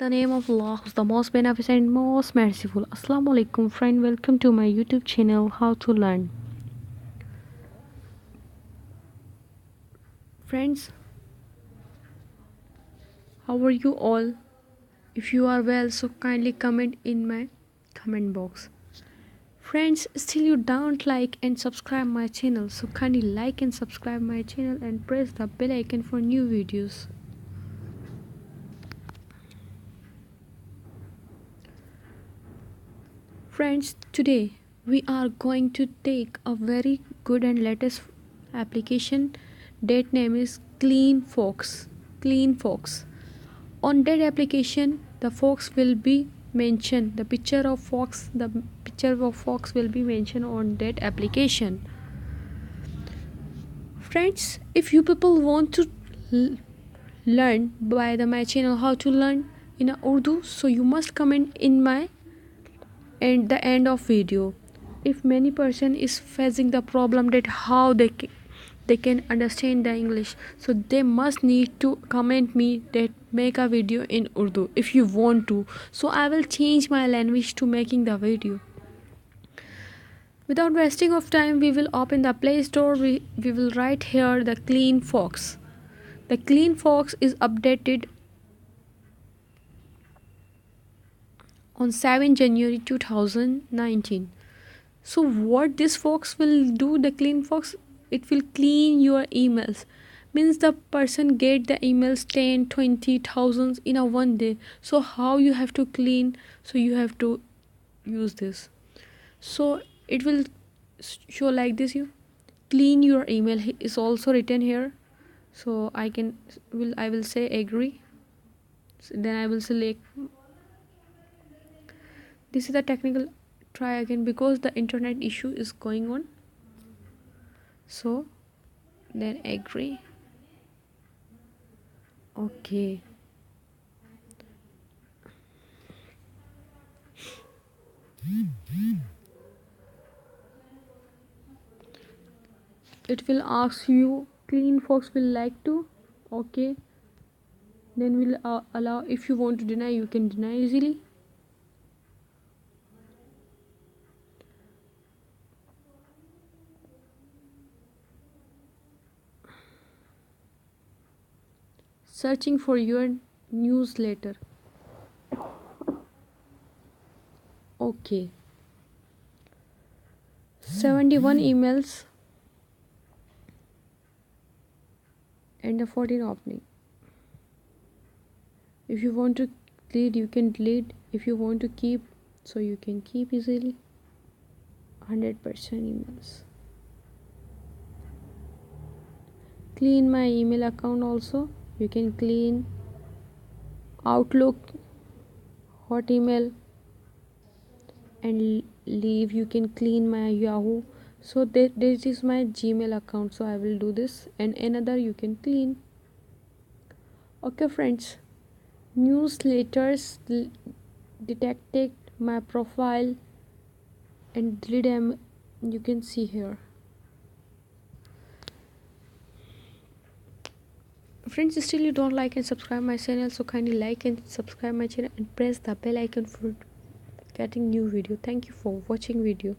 The name of Allah, who's the most beneficent, most merciful. Assalamu alaikum, friend. Welcome to my YouTube channel, How to Learn. Friends, how are you all? If you are well, so kindly comment in my comment box. Friends, still you don't like and subscribe my channel, so kindly like and subscribe my channel and press the bell icon for new videos. Friends, today we are going to take a very good and latest application. That name is Cleanfox. Cleanfox. On that application, the fox will be mentioned. The picture of fox will be mentioned on that application. Friends, if you people want to learn by my channel how to learn in Urdu, so you must comment in my at the end of video. If many person is facing the problem that how they can understand the English, so they must need to comment me that make a video in Urdu if you want to, so I will change my language to making the video. Without wasting of time, we will open the Play Store. We will write here the Cleanfox. The Cleanfox is updated on 7 January 2019. So what this fox will do, the Cleanfox, it will clean your emails. Means the person get the emails 10, 20, thousands in a one day. So how you have to clean? So you have to use this. So it will show like this. You clean your email is also written here. So I will say agree. So then I will select. This is the technical. Try again because the internet issue is going on. So then agree. Okay. It will ask you Cleanfox will like to. Okay. Then we'll allow. If you want to deny, you can deny easily. Searching for your newsletter. Okay. 71 emails and the 14 opening. If you want to delete, you can delete. If you want to keep, so you can keep easily. 100% emails. Clean my email account also. You can clean Outlook, Hotmail, and leave. You can clean my Yahoo. So this is my Gmail account, so I will do this, and another you can clean. Okay friends, newsletters detected my profile and delete them. You can see here. Friends, still you don't like and subscribe my channel, so kindly like and subscribe my channel and press the bell icon for getting new video. Thank you for watching video.